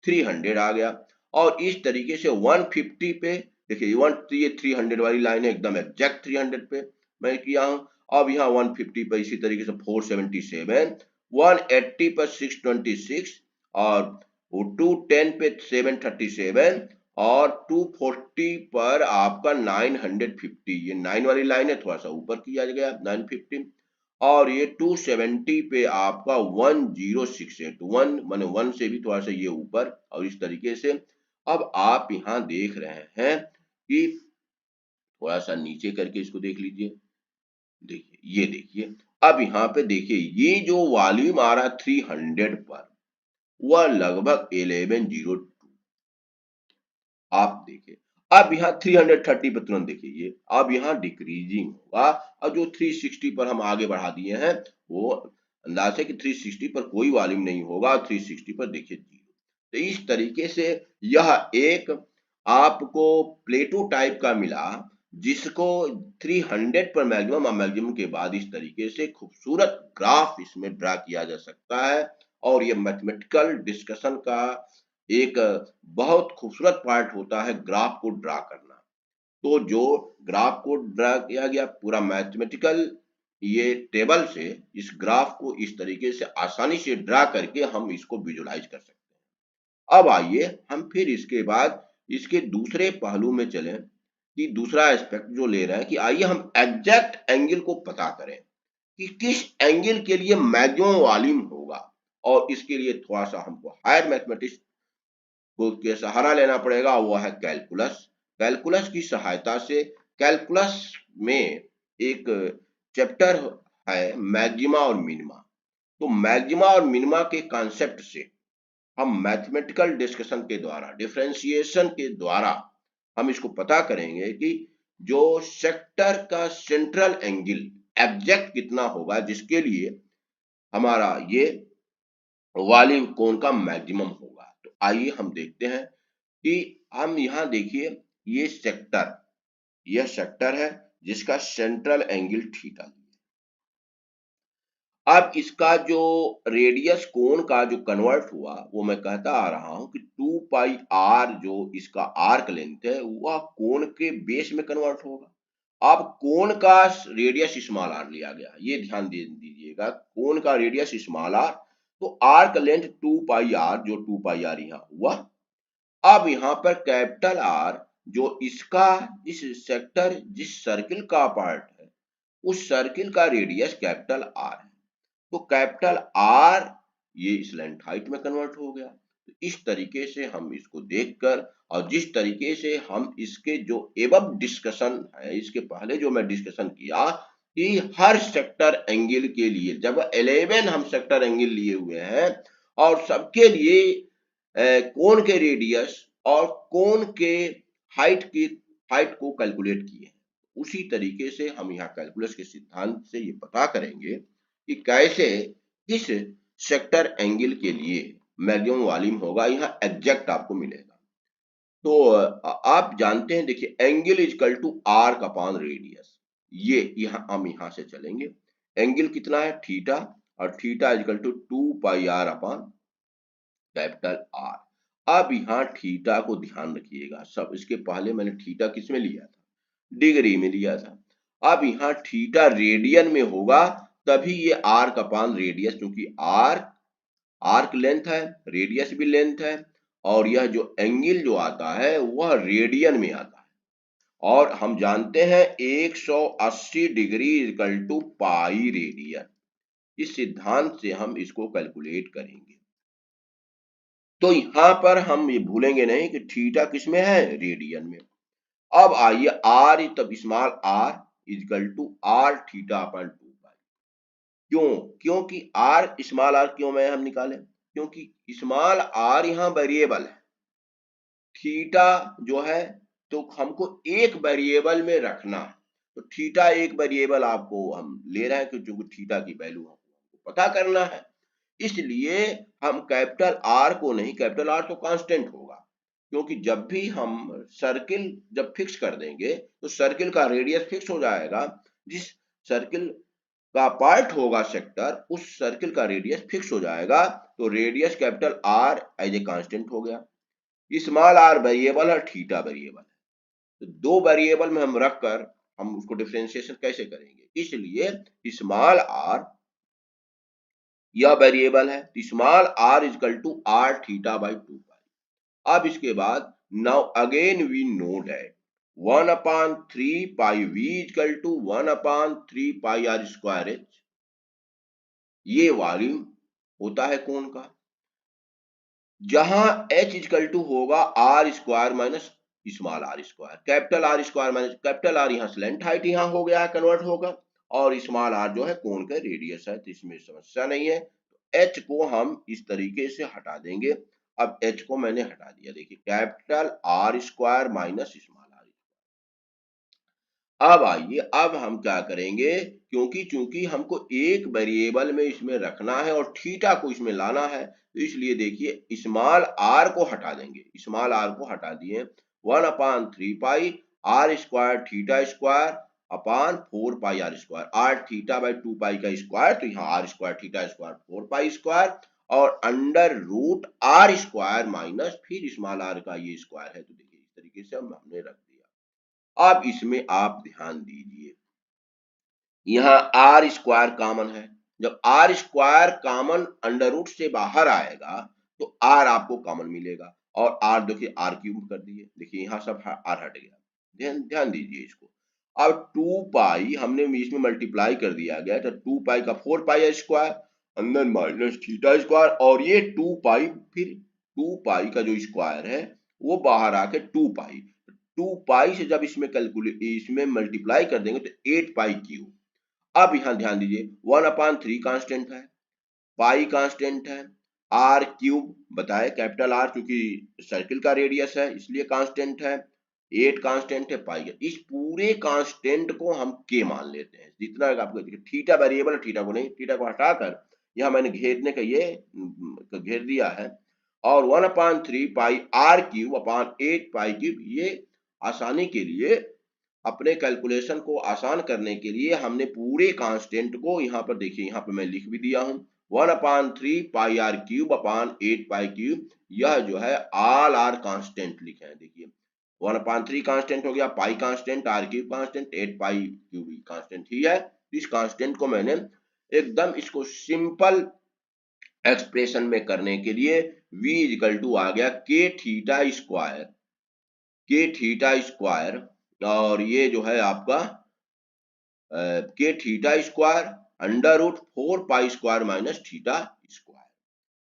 300 आ गया। और इस तरीके से 150 पे देखिए ये 300 वाली लाइन है, एकदम एग्जैक्ट 300 पे मैं किया हूं। अब यहाँ 150 पर इसी तरीके से 477, 180 पर 626 और 210 पे 737 और 240 पर आपका 950, ये 9 वाली लाइन है, थोड़ा सा ऊपर किया गया 950। और ये 270 पे आपका 1068, 1 माने 1 से भी थोड़ा सा ये ऊपर, और इस तरीके से। अब आप यहाँ देख रहे हैं कि थोड़ा सा नीचे करके इसको देख लीजिए, देखिए ये देखिए। अब यहाँ पे देखिए ये जो वॉल्यूम आ रहा है 300 पर, वह लगभग 1102, आप देखिए। अब यहाँ 330 पर तुरंत देखिए ये अब यहाँ डिक्रीजिंग होगा, और जो 360 पर हम आगे बढ़ा दिए हैं वो अंदाज है कि 360 पर कोई वॉल्यूम नहीं होगा, 360 पर देखिए 0। तो इस तरीके से यह एक आपको प्लेटो टाइप का मिला, जिसको 300 पर मैक्सिमम और मैक्सिमम के बाद इस तरीके से खूबसूरत ग्राफ इसमें ड्रा किया जा सकता है। और ये मैथमेटिकल डिस्कशन का एक बहुत खूबसूरत पार्ट होता है ग्राफ को ड्रा करना। तो जो ग्राफ को ड्रा किया गया पूरा मैथमेटिकल ये टेबल से, इस ग्राफ को इस तरीके से आसानी से ड्रा करके हम इसको विजुलाइज कर सकते हैं। अब आइए हम फिर इसके बाद इसके दूसरे पहलू में चलें कि दूसरा एस्पेक्ट जो ले रहे हैं कि आइए हम एग्जैक्ट एंगल को पता करें कि किस एंगल के लिए मैक्सिमम वॉल्यूम होगा। और इसके लिए थोड़ा सा हमको हायर मैथमेटिक्स को के सहारा लेना पड़ेगा, वो है कैलकुलस। कैलकुलस की सहायता से, कैलकुलस में एक चैप्टर है मैक्सिमा और मिनिमा। तो मैक्सिमा और मिनिमा के कॉन्सेप्ट से हम मैथमेटिकल डिस्कशन के द्वारा, डिफरेंशिएशन के द्वारा हम इसको पता करेंगे कि जो सेक्टर का सेंट्रल एंगल एग्जैक्ट कितना होगा, जिसके लिए हमारा ये वॉल्यूम कोण का मैक्सिमम होगा। तो आइए हम देखते हैं कि हम यहाँ देखिए यह सेक्टर है जिसका सेंट्रल एंगल थीटा। अब इसका जो रेडियस कोण का जो कन्वर्ट हुआ, वो मैं कहता आ रहा हूं कि 2 पाई आर जो इसका आर्क लेंथ है वह कोण के बेस में कन्वर्ट होगा। अब कोण का रेडियस स्मॉल आर लिया गया, ये ध्यान दे दीजिएगा, कोण का रेडियस स्मॉल आर, तो आर्क लेंथ 2 पाई आर, जो 2 पाई आर यहाँ हुआ। अब यहाँ पर कैपिटल आर जो इसका इस सेक्टर जिस सर्किल का पार्ट है, उस सर्किल का रेडियस कैपिटल आर है। तो कैपिटल आर ये इस लेंथ हाइट में कन्वर्ट हो गया। तो इस तरीके से हम इसको देखकर, और जिस तरीके से हम इसके जो एबव डिस्कशन है, इसके पहले जो मैं डिस्कशन किया कि हर सेक्टर एंगल के लिए जब 11 हम सेक्टर एंगल लिए हुए हैं और सबके लिए कोण के रेडियस और कोण के हाइट को कैलकुलेट किए, उसी तरीके से हम यहाँ कैलकुलस के सिद्धांत से ये पता करेंगे कि कैसे इस सेक्टर एंगल के लिए मैक्सिमम वॉल्यूम होगा, यहाँ एग्जैक्ट आपको मिलेगा। तो आप जानते हैं, देखिए angle is equal to arc upon radius, ये यहाँ हम यहाँ से चलेंगे। एंगल कितना है थीटा, और theta is equal to 2 pi R upon capital R. अब यहाँ थीटा को ध्यान रखिएगा, सब इसके पहले मैंने थीटा किस में लिया था, डिग्री में लिया था। अब यहाँ थीटा रेडियन में होगा, तभी ये आर्क अपॉन रेडियस, क्योंकि आर्क लेंथ है, रेडियस भी लेंथ है, और यह जो एंगल जो आता है वह रेडियन में आता है। और हम जानते हैं 180 degree equal to pi radian, इस सिद्धांत से हम इसको कैलकुलेट करेंगे। तो यहां पर हम ये भूलेंगे नहीं कि थीटा किस में है, रेडियन में। अब आइए आर, तब small R equal to R theta upon 2 pi. क्यों, क्योंकि आर स्मॉल आर क्यों में हम निकालें, क्योंकि स्मॉल आर यहाँ वेरिएबल है, थीटा जो है तो हमको एक वेरिएबल में रखना है। तो थीटा एक वेरिएबल आपको हम ले रहे हैं कि जो थीटा की वैल्यू हमको पता करना है, इसलिए हम कैपिटल आर को नहीं, कैपिटल आर तो कांस्टेंट होगा, क्योंकि जब भी हम सर्किल जब फिक्स कर देंगे तो सर्किल का रेडियस फिक्स हो जाएगा, जिस सर्किल का पार्ट होगा सेक्टर, उस सर्किल का रेडियस फिक्स हो जाएगा। तो radius capital R as a constant हो गया, स्मॉल आर वेरिएबल है, थीटा वेरिएबल है। तो दो वेरिएबल में हम रखकर हम उसको डिफरेंशिएशन कैसे करेंगे, इसलिए स्मॉल आर यह वेरिएबल है, small R is equal to R theta by 2 pi. अब इसके बाद now again we know that 1/3 pi v is equal to 1/3 pi are square H, ये वॉल्यूम होता है कोण का, जहां h इजकल टू होगा R square minus small R square, capital R square minus capital R, यहाँ स्लेंट हाइट यहाँ हो गया है, कन्वर्ट होगा, और स्मॉल आर जो है कोण का रेडियस है, तो इसमें समस्या नहीं है। तो h को हम इस तरीके से हटा देंगे। अब h को मैंने हटा दिया, देखिए capital R square minus small R. अब आइए, अब हम क्या करेंगे, क्योंकि चूंकि हमको एक वेरिएबल में इसमें रखना है और थीटा को इसमें लाना है, तो इसलिए देखिए स्मॉल आर को हटा देंगे, स्मॉल आर को हटा दिए, 1/3 pi are square theta square upon 4 pi are square, r theta by 2 pi का स्क्वायर, तो यहाँ r square theta square 4 pi square, और under root r square minus फिर स्मॉल आर का ये स्क्वायर है। तो देखिए इस तरीके से हमने रख दिया। अब इसमें आप ध्यान दीजिए, यहाँ आर स्क्वायर कॉमन है, जब R square common under root से बाहर आएगा तो आर आपको कॉमन मिलेगा, और आर देखिए आर क्यूब कर दिए, देखिए यहाँ सब आर हट गया, ध्यान दीजिए इसको। अब 2 पाई हमने इसमें मल्टीप्लाई कर दिया गया, तो 2 पाई का 4 पाई स्क्वायर अंदर माइनस थीटा स्क्वायर, और ये 2 पाई फिर 2 पाई का जो स्क्वायर है वो बाहर आके 2 पाई, 2 पाई से जब इसमें मल्टीप्लाई कर देंगे तो 8 पाई क्यूब। अब यहाँ ध्यान दीजिए 1/3 कांस्टेंट है, पाई कांस्टेंट है, आर क्यूब बताए कैपिटल आर क्योंकि सर्किल का रेडियस है इसलिए कांस्टेंट है, 8 कांस्टेंट है, पाई है। इस पूरे कांस्टेंट को हम के मान लेते हैं। जितना आपको थीटा वेरिएबल, थीटा को नहीं, थीटा को हटाकर यहाँ मैंने घेरने का ये घेर दिया है और 1/3 pi r cube upon 8 pi cube. ये आसानी के लिए अपने कैलकुलेशन को आसान करने के लिए हमने पूरे कांस्टेंट को यहाँ पर देखिए, यहाँ पे मैं लिख भी दिया हूँ 1/3 pi r cube upon 8 pi cube. यह जो है ऑल आर कांस्टेंट लिखे हैं। देखिए 1/3 कांस्टेंट हो गया, pi constant, r cube constant, 8 pi cube constant ही है। इस कांस्टेंट को मैंने एकदम इसको सिंपल एक्सप्रेशन में करने के लिए v इक्वल टू आ गया के थीटा स्क्वायर, और ये जो है आपका के theta square under root 4 pi square minus theta square.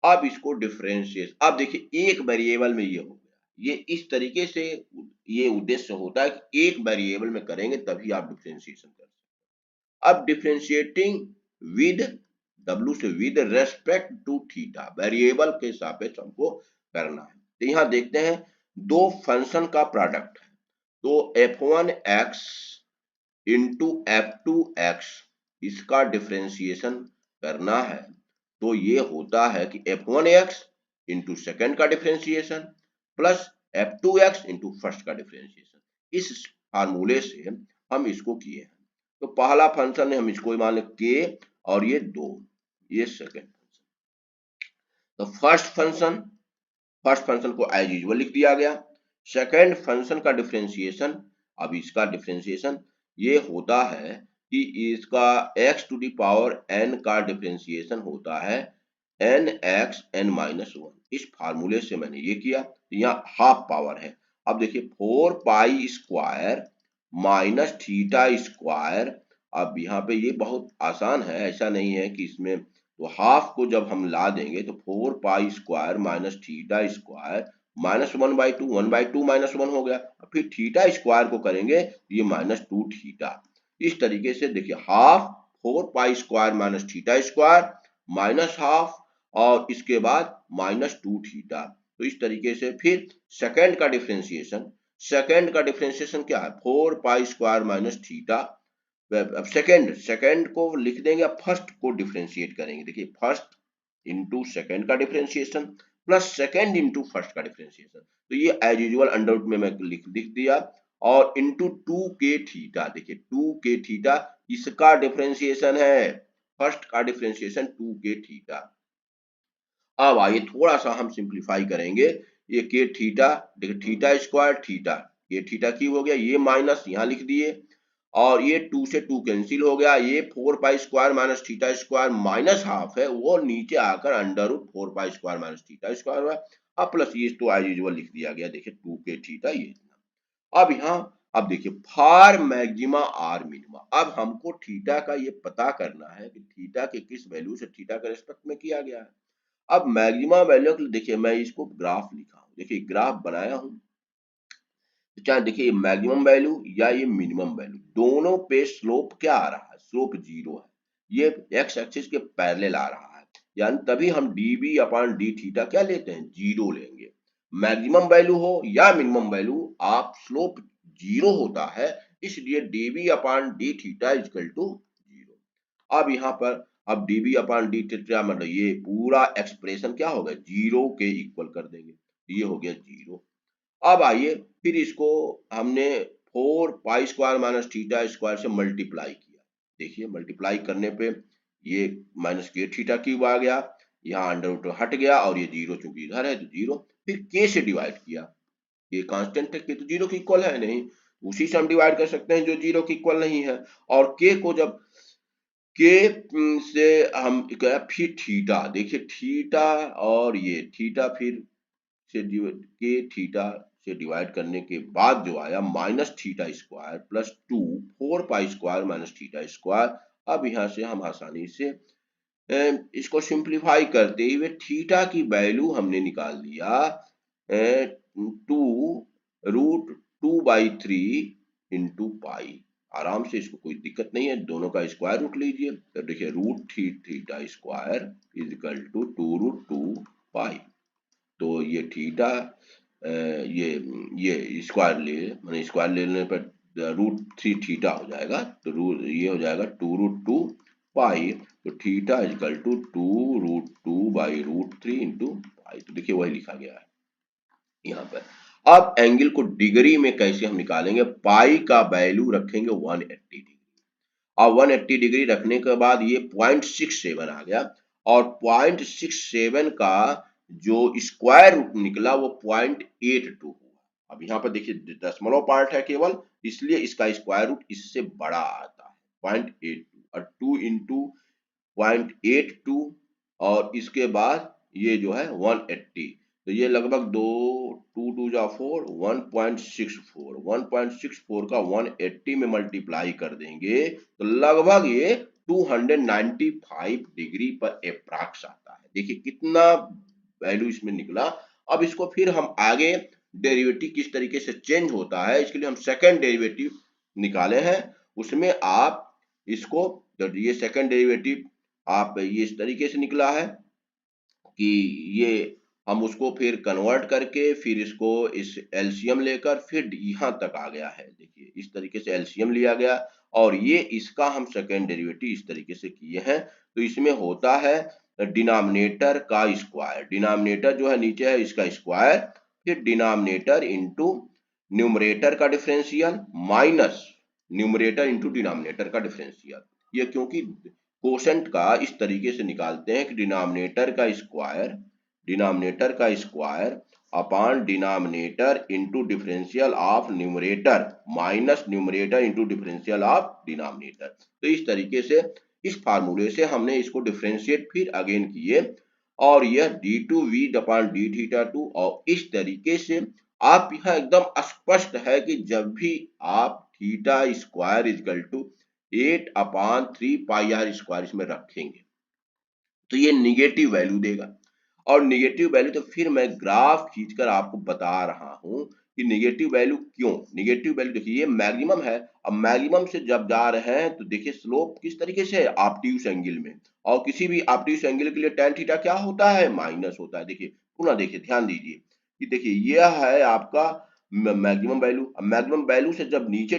अब इसको डिफरेंशिएट, अब देखिए एक वेरिएबल में ये हो गया। ये इस तरीके से ये उद्देश्य होता है कि एक वेरिएबल में करेंगे तभी आप डिफरेंशिएशन कर सकते हैं। अब डिफरेंशिएटिंग विद W से with respect to theta, variable के सापेक्ष हमको करना है। तो यहाँ देखते हैं दो फंक्शन का प्रोडक्ट है, तो f1x इंटू f2x इसका डिफरेंशिएशन करना है। तो ये होता है कि f1x इंटू सेकेंड का differentiation plus f2x into first का डिफरेंशिएशन। इस फार्मूले से हम इसको किए हैं। तो पहला फंक्शन है, हम इसको मान लें के, और ये 2, ये सेकेंड फंक्शन। तो फर्स्ट फंक्शन को एज यूजुअल लिख दिया गया। सेकेंड फंक्शन का डिफरेंशिएशन, अब इसका डिफरेंशिएशन ये होता है कि इसका x to the power n का डिफरेंशिएशन होता है nx n-1। इस फार्मूले से मैंने ये किया, यहाँ हाफ पावर है। अब देखिए 4 pi square minus theta square. अब यहाँ पे ये बहुत आसान है, ऐसा नहीं है कि इसमें, तो हाफ को जब हम ला देंगे तो 4 pi square minus theta square minus 1/2, 1/2 minus 1 हो गया। फिर थीटा स्क्वायर को करेंगे ये -2 थीटा। इस तरीके से देखिए half 4 pi square minus theta square minus half और इसके बाद -2 थीटा। तो इस तरीके से फिर सेकेंड का डिफरेंशिएशन क्या है, 4 पाई स्क्वायर माइनस थीटा। अब सेकेंड को लिख देंगे, अब फर्स्ट को डिफरेंशिएट करेंगे। देखिए फर्स्ट इंटू सेकेंड का differentiation plus second into first का डिफरेंशिएशन। तो ये एज यूजुअल अंडर रूट में मैं लिख दिया और इंटू 2 के थीटा। देखिए 2 के थीटा इसका डिफरेंशिएशन है, फर्स्ट का डिफरेंशिएशन 2 के थीटा। अब आइए थोड़ा सा हम सिंप्लीफाई करेंगे। ये के थीटा, देखिए थीटा स्क्वायर थीटा, ये थीटा क्यूब हो गया, ये माइनस यहाँ लिख दिए और ये 2 से 2 कैंसिल हो गया। ये 4 pi square minus theta square minus half है, वो नीचे आकर under root 4 pi square minus theta square हुआ। अब प्लस ये तो एज यूजुअल लिख दिया गया, देखिए 2 के थीटा ये इतना। अब यहाँ अब देखिए फॉर मैक्सिमा आर मिनिमा, अब हमको थीटा का ये पता करना है कि थीटा के किस वैल्यू से थीटा का रेस्पेक्ट में किया गया है। अब मैक्सिमा वैल्यू के लिए देखिए मैं इसको ग्राफ लिखा हूं, देखिए ग्राफ बनाया हूं। चाहे देखिए मैक्सिमम वैल्यू या ये मिनिमम वैल्यू, दोनों पे स्लोप क्या आ रहा है, स्लोप 0 है। ये एक्स एक्सिस के पैरेलल आ रहा है, यानी तभी हम dv अपॉन डी थीटा क्या लेते हैं, 0 लेंगे। मैक्सिमम वैल्यू हो या मिनिमम वैल्यू, आप स्लोप 0 होता है, इसलिए dv upon D theta equal to 0। अब यहाँ पर अब dv अपॉन डी थीटा मतलब ये पूरा एक्सप्रेशन क्या होगा, 0 के इक्वल कर देंगे, ये हो गया 0। अब आइए फिर इसको हमने 4 pi square minus theta square से मल्टीप्लाई किया। देखिए मल्टीप्लाई करने पे ये माइनस के थीटा क्यूब आ गया, यहाँ अंडर रूट हट गया और ये 0 चूंकि इधर है तो 0। फिर के से डिवाइड किया, ये कांस्टेंट है, के तो 0 के इक्वल है नहीं, उसी से हम डिवाइड कर सकते हैं जो 0 के इक्वल नहीं है। और के को जब के से हम फिर थीटा, देखिए थीटा और ये थीटा फिर से के थीटा से डिवाइड करने के बाद जो आया minus theta square plus 2 4 pi square minus theta square. अब यहाँ से हम आसानी से इसको सिंप्लीफाई करते हुए थीटा की वैल्यू हमने निकाल लिया 2 रूट 2/3 इंटू पाई। आराम से, इसको कोई दिक्कत नहीं है, दोनों का स्क्वायर रूट लीजिए। तो देखिए root theta square is equal to 2√2 pi. तो ये थीटा ये स्क्वायर मैंने स्क्वायर लेने पर √3 थीटा हो जाएगा। तो ये हो जाएगा 2√2 पाई। तो theta is equal to 2√2/√3 into pi. तो देखिए वही लिखा गया है यहाँ पर। अब एंगल को डिग्री में कैसे हम निकालेंगे? पाई का वैल्यू रखेंगे 180 डिग्री। और 180 डिग्री रखने के बाद ये 0.67 आ गया, और 0.67 का जो स्क्वायर रूट निकला वो 0.82 हुआ। अब यहाँ पर देखिए दशमलव पार्ट है केवल, इसलिए इसका स्क्वायर रूट इससे बड़ा आता है 0.82, और 2 इंटू 0.82 और इसके बाद ये जो है 180। तो ये लगभग 2 जा 4 1.64 1.64 का 180 में मल्टीप्लाई कर देंगे तो लगभग ये 295 डिग्री पर अप्रॉक्स आता है। देखिए कितना वैल्यू इसमें निकला। अब इसको फिर हम आगे डेरिवेटिव किस तरीके से चेंज होता है, इसके लिए हम सेकंड डेरिवेटिव निकाले हैं। उसमें आप इसको, ये सेकंड डेरिवेटिव आप ये इस तरीके से निकला है कि ये हम उसको फिर कन्वर्ट करके फिर इसको इस एलसीएम लेकर फिर यहाँ तक आ गया है। देखिए इस तरीके से एलसीएम लिया गया, और ये इसका हम सेकेंड डेरिवेटिव इस तरीके से किए हैं। तो इसमें होता है डिनोमिनेटर का स्क्वायर, डिनोमिनेटर जो है नीचे है इसका स्क्वायर, फिर डिनोमिनेटर इंटू न्यूमरेटर का differential minus numerator into denominator का डिफरेंशियल। ये क्योंकि कोशेंट का इस तरीके से निकालते हैं कि डिनोमिनेटर का square upon denominator into differential of numerator minus numerator into differential of denominator. तो इस तरीके से इस फार्मूले से हमने इसको डिफरेंशिएट फिर अगेन किए, और यह d2v अपॉन d थीटा 2। और इस तरीके से आप यह एकदम स्पष्ट है कि जब भी आप theta square equal to 8/3 pi are square इसमें रखेंगे तो ये निगेटिव वैल्यू देगा। और निगेटिव वैल्यू तो फिर मैं ग्राफ खींचकर आपको बता रहा हूं कि निगेटिव वैल्यू क्यों। निगेटिव वैल्यू देखिए ये मैक्सिमम है, अब मैक्सिमम से जब जा रहे हैं तो देखिए स्लोप किस तरीके से है ऑब्ट्यूस एंगल में, और किसी भी ऑब्ट्यूस एंगल के लिए tan थीटा क्या होता है? माइनस होता है। देखिए पुनः देखिए, ध्यान दीजिए कि देखिए यह है आपका मैक्सिमम वैल्यू। अब मैक्सिमम वैल्यू से जब नीचे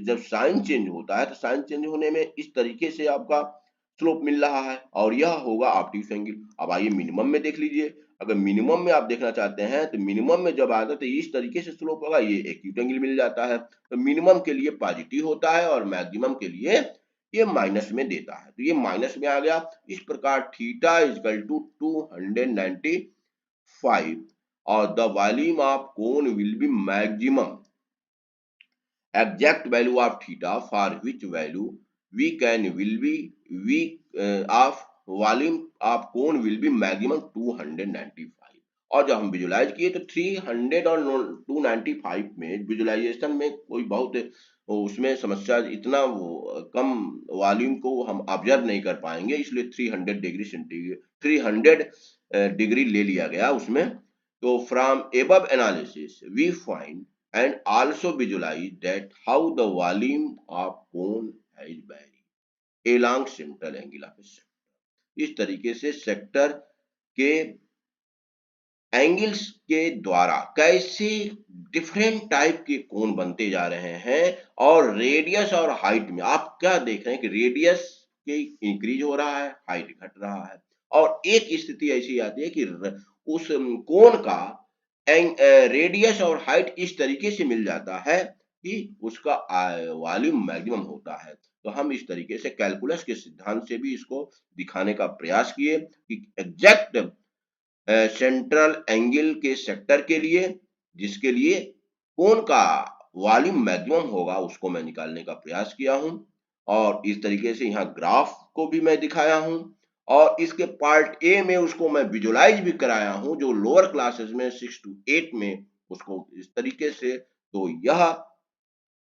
जब साइन चेंज होता है तो साइन चेंज होने में इस तरीके से आपका स्लोप मिल रहा है, और यह होगा ऑब्ट्यूस एंगल। अब आइए मिनिमम में देख लीजिए, अगर मिनिमम में आप देखना चाहते हैं तो मिनिमम में जब आता है तो इस तरीके से स्लोप होगा, ये एक्यूट एंगल मिल जाता है। तो मिनिमम के लिए पॉजिटिव होता है और मैक्सिमम के लिए ये माइनस में देता है, तो ये माइनस में आ गया। इस प्रकार थीटा इज इक्वल टू 295 और the volume of cone will be maximum exact value of theta for which value of volume of cone will be maximum 295। और जब हम विजुलाइज किए तो 300 और 295 में विजुलाइजेशन में कोई बहुत उसमें समस्या, इतना कम वॉल्यूम को हम ऑब्जर्व नहीं कर पाएंगे, इसलिए 300 डिग्री सेंटीग्रेड 300 डिग्री ले लिया गया उसमें। तो from above analysis we find and also visualize that how the volume of cone has varied along central angle of a sector। इस तरीके से सेक्टर के एंगल्स के द्वारा कैसे डिफरेंट टाइप के कोन बनते जा रहे हैं, और रेडियस और हाइट में आप क्या देख रहे हैं कि रेडियस के इंक्रीज हो रहा है, हाइट घट रहा है। और एक स्थिति ऐसी आती है कि उस कोन का रेडियस और हाइट इस तरीके से मिल जाता है कि उसका वॉल्यूम मैक्सिमम होता है। तो हम इस तरीके से कैलकुलस के सिद्धांत से भी इसको दिखाने का प्रयास किए कि एग्जैक्ट सेंट्रल एंगल के सेक्टर के लिए जिसके लिए कोन का वॉल्यूम मैक्सिमम होगा उसको मैं निकालने का प्रयास किया हूं, और इस तरीके से यहाँ ग्राफ को भी मैं दिखाया हूं, और इसके पार्ट ए में उसको मैं विजुलाइज भी कराया हूं जो लोअर क्लासेस में 6 to 8 में उसको इस तरीके से। तो यह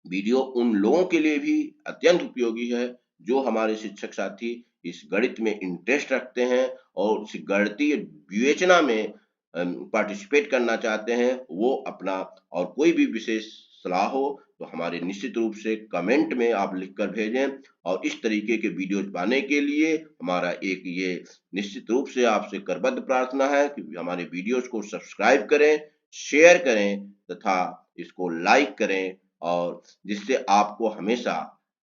वीडियो उन लोगों के लिए भी अत्यंत उपयोगी है जो हमारे शिक्षक साथी इस गणित में इंटरेस्ट रखते हैं और इस गणितीय विवेचना में पार्टिसिपेट करना चाहते हैं, वो अपना और कोई भी विशेष सलाह हो तो हमारे निश्चित रूप से कमेंट में आप लिखकर भेजें। और इस तरीके के वीडियोज पाने के लिए हमारा एक ये निश्चित रूप से आपसे करबद्ध प्रार्थना है कि हमारे वीडियोज को सब्सक्राइब करें, शेयर करें तथा इसको लाइक करें, और जिससे आपको हमेशा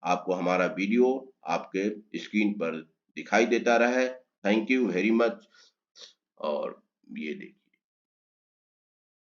आपको हमारा वीडियो आपके स्क्रीन पर दिखाई देता रहे। Thank you very much. और ये देखिए।